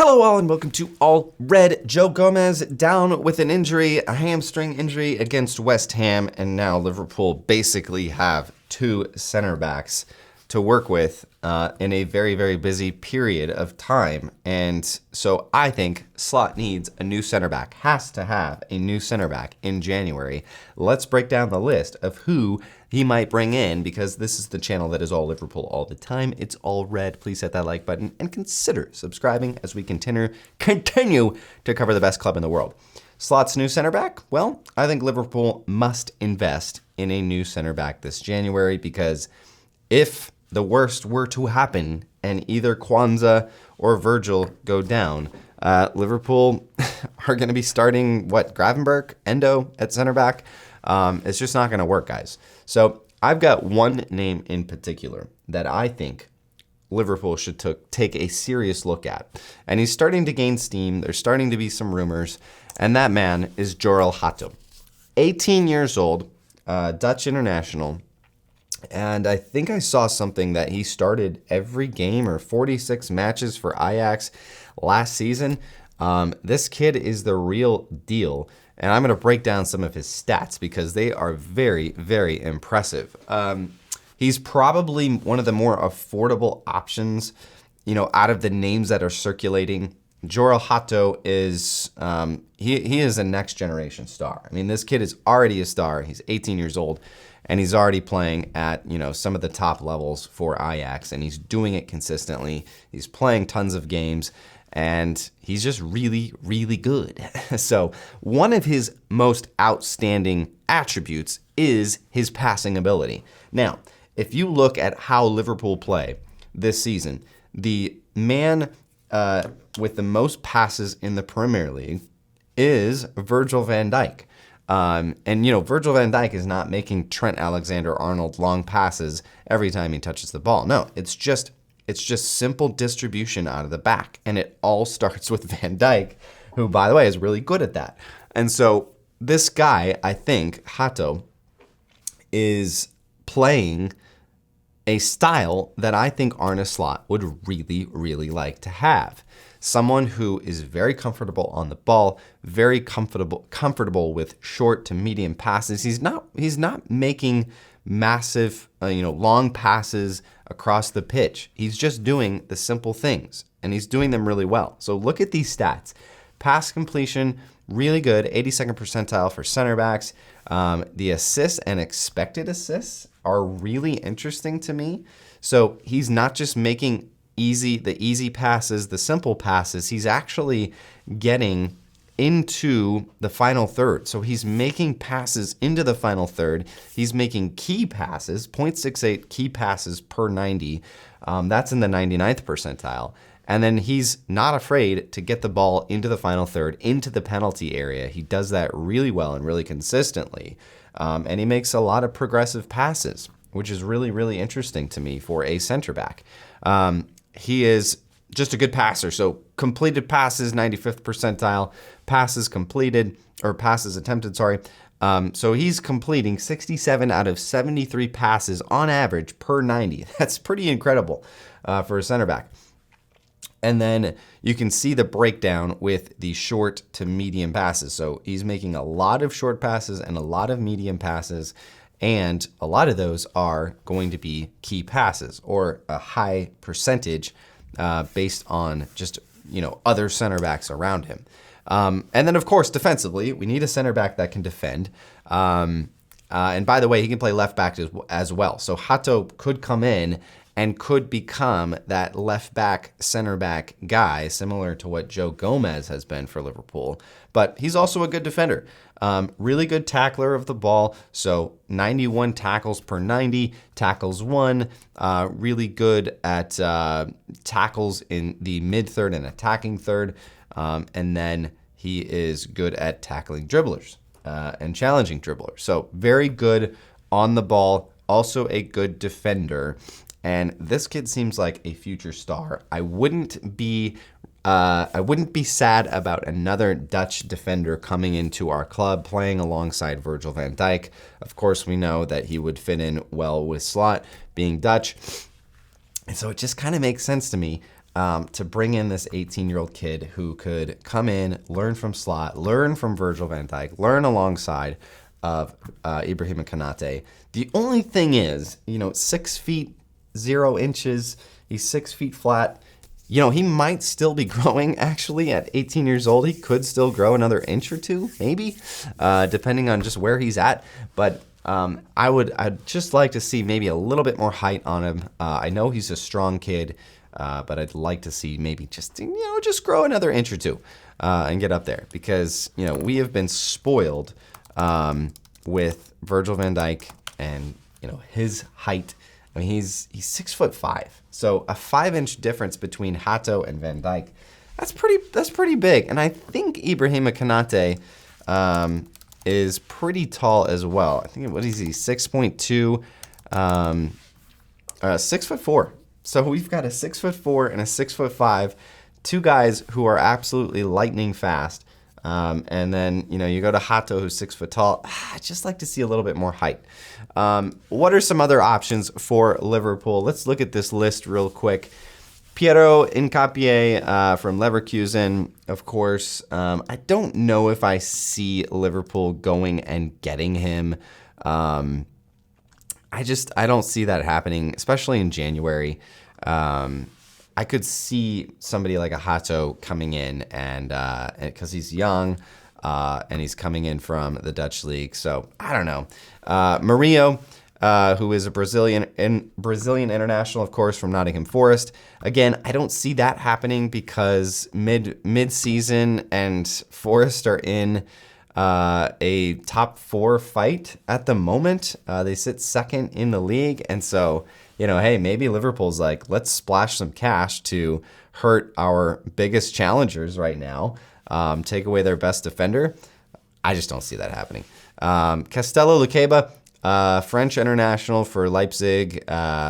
Hello all and welcome to All Red. Joe Gomez down with an injury, a hamstring injury against West Ham, and now Liverpool basically have two center backs to work with in a very, very busy period of time. And so I think Slot needs a new center back, has to have a new center back in January. Let's break down the list of who he might bring in, because this is the channel that is all Liverpool all the time. It's All Red. Please hit that like button and consider subscribing as we continue to cover the best club in the world. Slot's new center back? Well, I think Liverpool must invest in a new center back this January, because if the worst were to happen and either Quansah or Virgil go down, Liverpool are going to be starting, Gravenberch, Endo at center back. It's just not going to work, guys. So I've got one name in particular that I think Liverpool should take a serious look at. And he's starting to gain steam. There's starting to be some rumors. And that man is Jorel Hato. 18 years old, Dutch international. And I think I saw something that he started every game or 46 matches for Ajax last season. This kid is the real deal. And I'm going to break down some of his stats because they are very, very impressive. He's probably one of the more affordable options, out of the names that are circulating. Jorel Hato is, he is a next generation star. I mean, this kid is already a star. He's 18 years old. And he's already playing at, some of the top levels for Ajax, and he's doing it consistently. He's playing tons of games, and he's just really, really good. So one of his most outstanding attributes is his passing ability. Now, if you look at how Liverpool play this season, the man with the most passes in the Premier League is Virgil van Dijk. Virgil van Dijk is not making Trent Alexander-Arnold long passes every time he touches the ball. No, it's just simple distribution out of the back. And it all starts with Van Dijk, who, by the way, is really good at that. And so this guy, I think, Hato, is playing a style that I think Arne Slot would really, really like to have. Someone who is very comfortable on the ball, very comfortable with short to medium passes. He's not making massive, long passes across the pitch. He's just doing the simple things, and he's doing them really well. So look at these stats. Pass completion, really good, 82nd percentile for center backs. The assists and expected assists are really interesting to me. So he's not just making the easy passes, the simple passes. He's actually getting into the final third. So he's making passes into the final third. He's making key passes, 0.68 key passes per 90. That's in the 99th percentile. And then he's not afraid to get the ball into the final third, into the penalty area. He does that really well and really consistently. And he makes a lot of progressive passes, which is really, really interesting to me for a center back. He is just a good passer. So completed passes, 95th percentile, passes attempted, sorry. So he's completing 67 out of 73 passes on average per 90. That's pretty incredible for a center back. And then you can see the breakdown with the short to medium passes. So he's making a lot of short passes and a lot of medium passes. And a lot of those are going to be key passes, or a high percentage based on just, other center backs around him. And then, of course, defensively, we need a center back that can defend. And by the way, he can play left back as well. So Hato could come in and could become that left back, center back guy, similar to what Joe Gomez has been for Liverpool. But he's also a good defender. Really good tackler of the ball. So 91 tackles per 90, tackles won. Really good at tackles in the mid-third and attacking third. And then he is good at tackling dribblers and challenging dribblers. So very good on the ball. Also a good defender. And this kid seems like a future star. I wouldn't be sad about another Dutch defender coming into our club, playing alongside Virgil van Dijk. Of course, we know that he would fit in well with Slot, being Dutch. And so it just kind of makes sense to me. to bring in this 18-year-old kid who could come in, learn from Slot, learn from Virgil van Dijk, learn alongside of Ibrahim and Konate. The only thing is, 6 feet 0 inches. He's 6 feet flat. He might still be growing, actually, at 18 years old. He could still grow another inch or two, maybe, depending on just where he's at. But I'd just like to see maybe a little bit more height on him. I know he's a strong kid, but I'd like to see maybe just grow another inch or two and get up there. Because, we have been spoiled with Virgil van Dijk and, his height. I mean, he's 6'5", so a 5-inch difference between Hato and Van Dijk. That's pretty big, and I think Ibrahima Konate is pretty tall as well. I think what is he? 6'2", 6'4". So we've got a 6'4" and a 6'5", two guys who are absolutely lightning fast. And then, you go to Hato, who's 6 foot tall. I'd just like to see a little bit more height. What are some other options for Liverpool? Let's look at this list real quick. Piero Hincapié from Leverkusen, of course. I don't know if I see Liverpool going and getting him. I don't see that happening, especially in January. I could see somebody like a Hato coming in and because he's young and he's coming in from the Dutch league. So I don't know. Murillo, who is a Brazilian international, of course, from Nottingham Forest. Again, I don't see that happening because mid-season and Forest are in a top 4 fight at the moment. They sit second in the league, and so hey, maybe Liverpool's like, let's splash some cash to hurt our biggest challengers right now, take away their best defender. I just don't see that happening. Castello Luqueba, French international for Leipzig,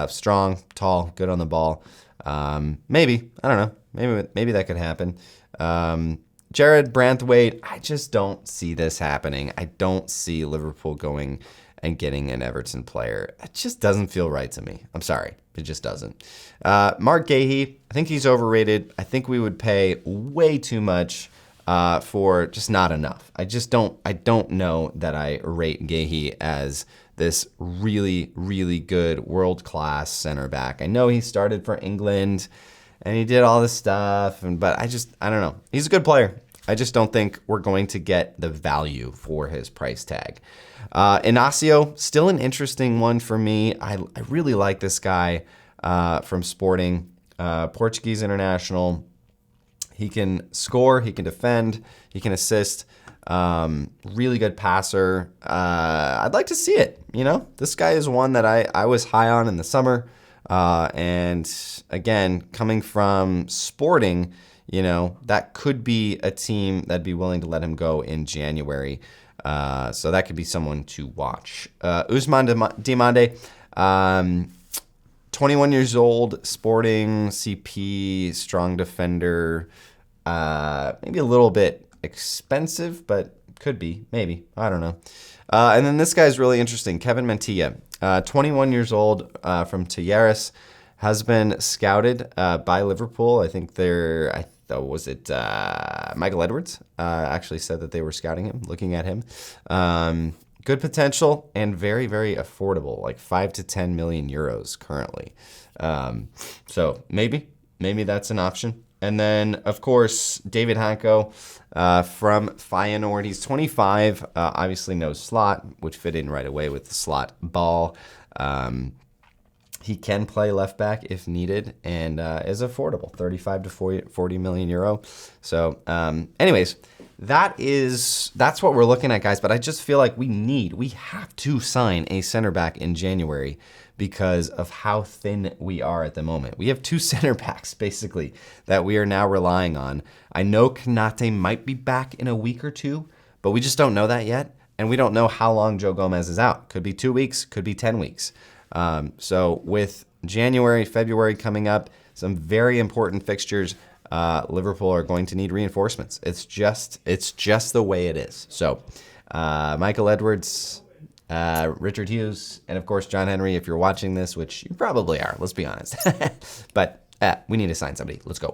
strong, tall, good on the ball. Maybe, I don't know, maybe that could happen. Jared Branthwaite, I just don't see this happening. I don't see Liverpool going and getting an Everton player. It just doesn't feel right to me. I'm sorry. It just doesn't. Mark Gahey, I think he's overrated. I think we would pay way too much for just not enough. I don't know that I rate Gahey as this really, really good world-class center back. I know he started for England and he did all this stuff, but I don't know. He's a good player. I just don't think we're going to get the value for his price tag. Inacio, still an interesting one for me. I really like this guy from Sporting, Portuguese international. He can score, he can defend, he can assist. Really good passer. I'd like to see it. This guy is one that I was high on in the summer. And again, coming from Sporting, that could be a team that'd be willing to let him go in January. So that could be someone to watch. Ousmane Diomande, 21 years old, Sporting, CP, strong defender. Maybe a little bit expensive, but could be, maybe. I don't know. And then this guy's really interesting, Kevin Mantilla, 21 years old, from Talleres, has been scouted by Liverpool. I think Michael Edwards actually said that they were scouting him, looking at him. Good potential and very, very affordable, like 5 to 10 million euros currently. So maybe that's an option. And then, of course, David Hanko from Feyenoord. He's 25, obviously no slot, which fit in right away with the slot ball. He can play left back if needed and is affordable, 35 to 40 million euro. So anyways, that's what we're looking at, guys. But I just feel like we have to sign a center back in January because of how thin we are at the moment. We have 2 center backs, basically, that we are now relying on. I know Konate might be back in a week or 2, but we just don't know that yet. And we don't know how long Joe Gomez is out. Could be 2 weeks, could be 10 weeks. So with January, February coming up, some very important fixtures, Liverpool are going to need reinforcements. It's just the way it is. So Michael Edwards, Richard Hughes, and of course John Henry, if you're watching this, which you probably are, let's be honest. But We need to sign somebody. Let's go.